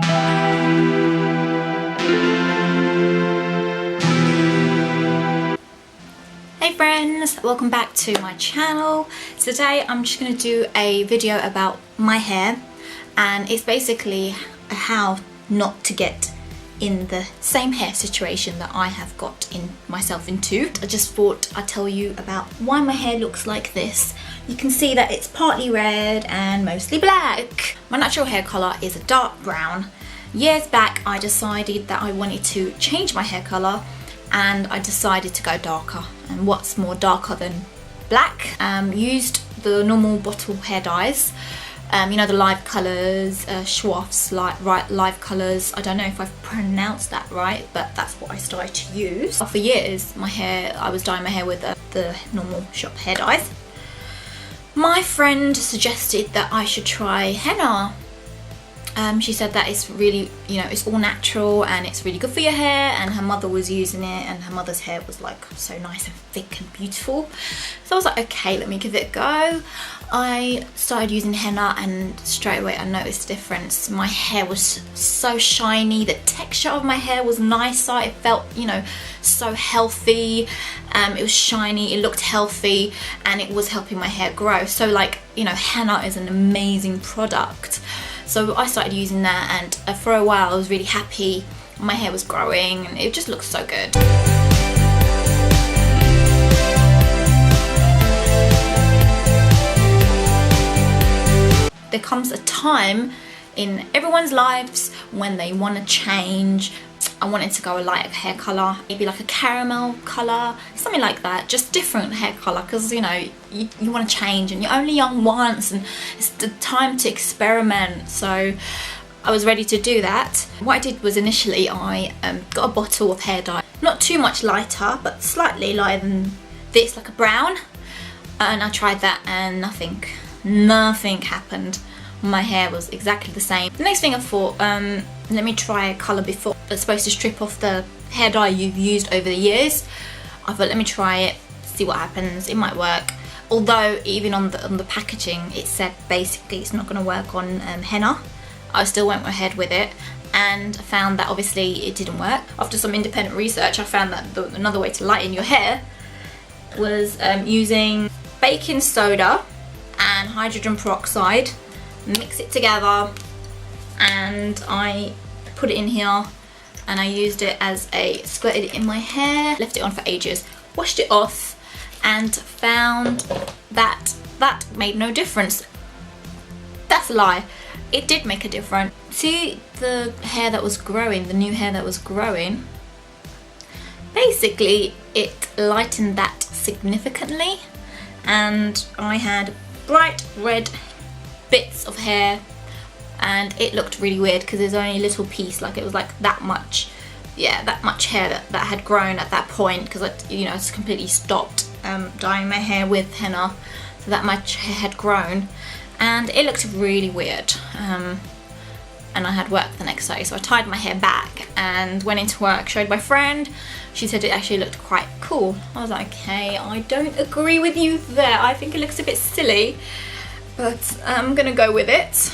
Hey friends, welcome back to my channel. Today I'm just going to do a video about my hair, and it's basically how not to get in the same hair situation that I have got myself into. I just thought I'd tell you about why my hair looks like this. You can see that it's partly red and mostly black. My natural hair colour is a dark brown. Years back I decided that I wanted to change my hair colour, and I decided to go darker. And what's more darker than black? Used the normal bottle hair dyes, you know, the live colours, Schwaff's live colours. I don't know if I've pronounced that right, but that's what I started to use. For years I was dyeing my hair with the normal shop hair dyes. My friend suggested that I should try henna. She said that it's really, you know, it's all natural and it's really good for your hair, and her mother was using it and her mother's hair was like so nice and thick and beautiful. So I was like, okay, let me give it a go. I started using henna and straight away I noticed the difference. My hair was so shiny, the texture of my hair was nicer, it felt, you know, so healthy. It was shiny, it looked healthy, and it was helping my hair grow. So like, you know, henna is an amazing product. So I started using that, and for a while I was really happy. My hair was growing and it just looked so good. There comes a time in everyone's lives when they want to change. I wanted to go a lighter hair colour, maybe like a caramel colour, something like that, just different hair colour, because you know, you want to change and you're only young once and it's the time to experiment. So I was ready to do that. What I did was initially I got a bottle of hair dye, not too much lighter but slightly lighter than this, like a brown, and I tried that and nothing happened. My hair was exactly the same. The next thing I thought, let me try a colour before. It's supposed to strip off the hair dye you've used over the years. I thought, let me try it, see what happens, it might work. Although even on the packaging it said basically it's not going to work on henna. I still went ahead with it and found that obviously it didn't work. After some independent research I found that another way to lighten your hair was using baking soda and hydrogen peroxide. Mix it together, and I put it in here and I used it as squirted it in my hair, left it on for ages, washed it off, and found that that made no difference. That's a lie, it did make a difference. See the hair that was growing, the new hair that was growing, basically it lightened that significantly, and I had bright red bits of hair, and it looked really weird because there's only a little piece, like it was like that much, yeah, that much hair that had grown at that point, because I, you know, I just completely stopped dyeing my hair with henna, so that much hair had grown and it looked really weird. And I had work the next day, so I tied my hair back and went into work, showed my friend. She said it actually looked quite cool. I was like, okay, I don't agree with you there, I think it looks a bit silly, but I'm gonna go with it.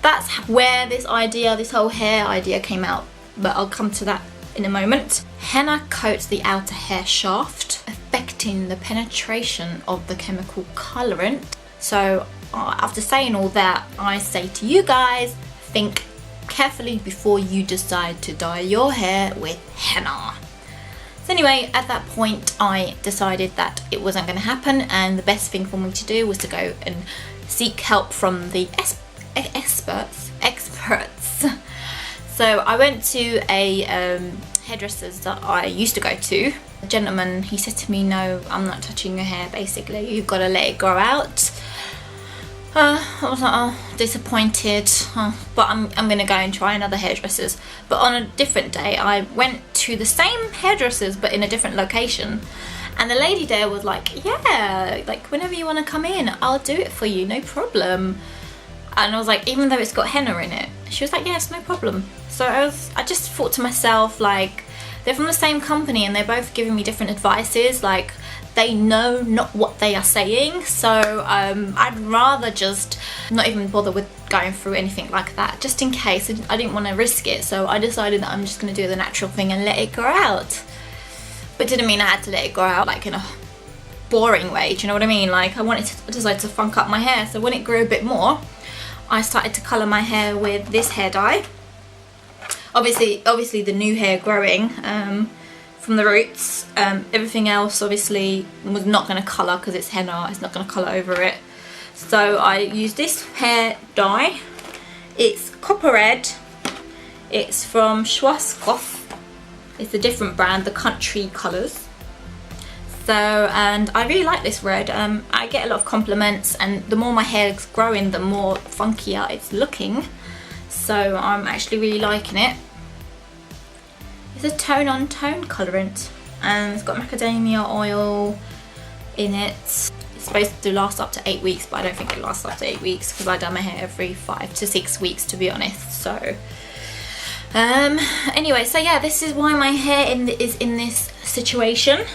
That's where this whole hair idea came out, but I'll come to that in a moment. Henna coats the outer hair shaft, affecting the penetration of the chemical colorant. So after saying all that, I say to you guys, think carefully before you decide to dye your hair with henna. So anyway, at that point I decided that it wasn't going to happen, and the best thing for me to do was to go and seek help from the experts. So I went to a hairdresser's that I used to go to. The gentleman, he said to me, no, I'm not touching your hair, basically, you've got to let it grow out. I was like, oh, disappointed, but I'm gonna go and try another hairdresser's. But on a different day I went to the same hairdresser's but in a different location, and the lady there was like, yeah, like whenever you want to come in I'll do it for you, no problem. And I was like, even though it's got henna in it? She was like, yes, no problem. So I just thought to myself, like, they're from the same company and they're both giving me different advices, like they know not what they are saying, so I'd rather just not even bother with going through anything like that, just in case. I didn't want to risk it, so I decided that I'm just going to do the natural thing and let it grow out. But it didn't mean I had to let it grow out like in a boring way, do you know what I mean? Like I decided to funk up my hair, so when it grew a bit more, I started to colour my hair with this hair dye. Obviously the new hair growing from the roots. Everything else obviously was not going to colour because it's henna, it's not going to colour over it. So I used this hair dye. It's copper red. It's from Schwarzkopf. It's a different brand, the country colours. So, and I really like this red. I get a lot of compliments, and the more my hair is growing, the more funkier it's looking. So I'm actually really liking it. It's a tone-on-tone colorant, and it's got macadamia oil in it. It's supposed to last up to 8 weeks, but I don't think it lasts up to 8 weeks because I dye my hair every 5 to 6 weeks, to be honest. So anyway, so yeah, this is why my hair is in this situation,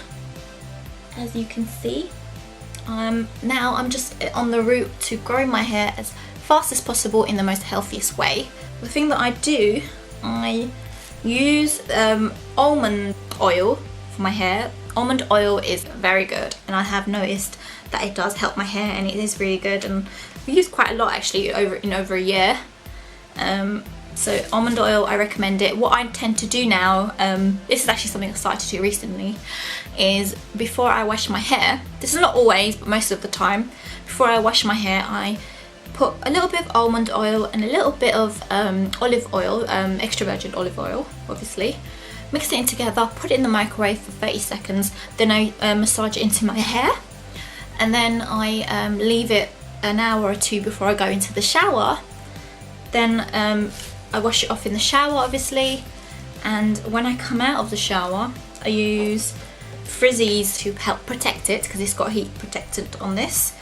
as you can see. Now I'm just on the route to growing my hair as fast as possible in the most healthiest way. The thing that I do, I use almond oil for my hair. Almond oil is very good, and I have noticed that it does help my hair, and it is really good, and we use quite a lot actually over a year. So almond oil, I recommend it. What I tend to do now, this is actually something I started to do recently, is before I wash my hair, this is not always, but most of the time, before I wash my hair, I put a little bit of almond oil and a little bit of olive oil, extra virgin olive oil, obviously. Mix it in together, put it in the microwave for 30 seconds, then I massage it into my hair, and then I leave it an hour or two before I go into the shower. Then I wash it off in the shower, obviously, and when I come out of the shower, I use frizzies to help protect it, because it's got heat protectant on this.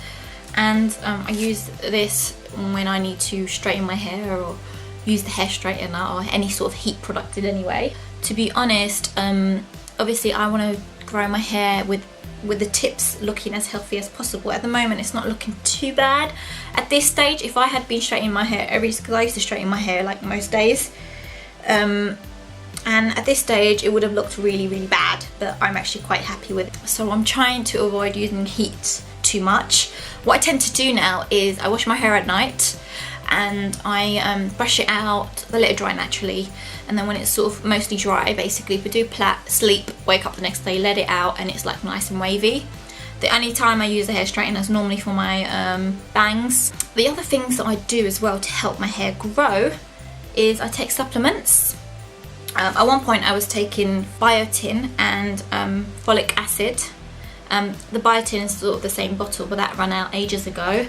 And I use this when I need to straighten my hair or use the hair straightener or any sort of heat product in any way. To be honest, obviously I want to grow my hair with the tips looking as healthy as possible. At the moment it's not looking too bad. At this stage, if I had been straightening my hair because I used to straighten my hair like most days, and at this stage it would have looked really, really bad, but I'm actually quite happy with it. So I'm trying to avoid using heat too much. What I tend to do now is I wash my hair at night, and I brush it out, I let it dry naturally, and then when it's sort of mostly dry, basically, if I do sleep, wake up the next day, let it out, and it's like nice and wavy. The only time I use the hair straightener is normally for my bangs. The other things that I do as well to help my hair grow is I take supplements. At one point I was taking biotin and folic acid. The biotin is sort of the same bottle, but that ran out ages ago.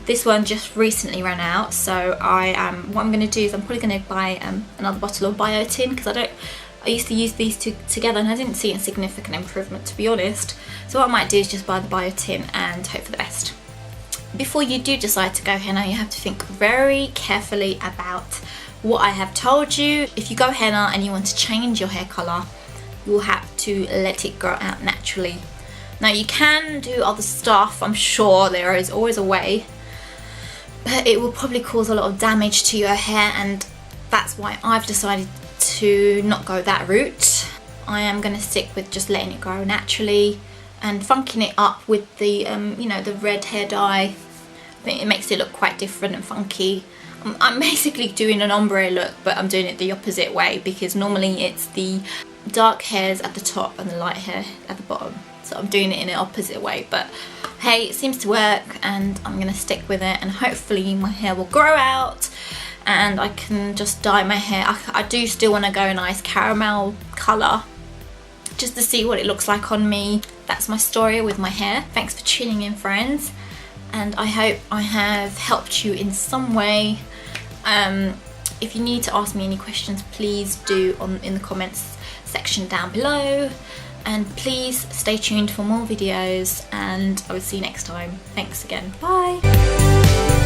This one just recently ran out, so what I'm going to do is I'm probably going to buy another bottle of biotin, because I used to use these two together and I didn't see a significant improvement, to be honest. So what I might do is just buy the biotin and hope for the best. Before you do decide to go henna, you have to think very carefully about what I have told you. If you go henna and you want to change your hair colour, you'll have to let it grow out naturally. Now you can do other stuff, I'm sure there is always a way, but it will probably cause a lot of damage to your hair, and that's why I've decided to not go that route. I am going to stick with just letting it grow naturally and funking it up with the you know, the red hair dye. I think it makes it look quite different and funky. I'm basically doing an ombre look, but I'm doing it the opposite way, because normally it's the dark hairs at the top and the light hair at the bottom. So I'm doing it in an opposite way, but hey, it seems to work and I'm gonna stick with it, and hopefully my hair will grow out and I can just dye my hair. I do still want to go a nice caramel colour just to see what it looks like on me. That's my story with my hair. Thanks for tuning in, friends, and I hope I have helped you in some way. If you need to ask me any questions, please do in the comments section down below. And please stay tuned for more videos, and I will see you next time. Thanks again. Bye.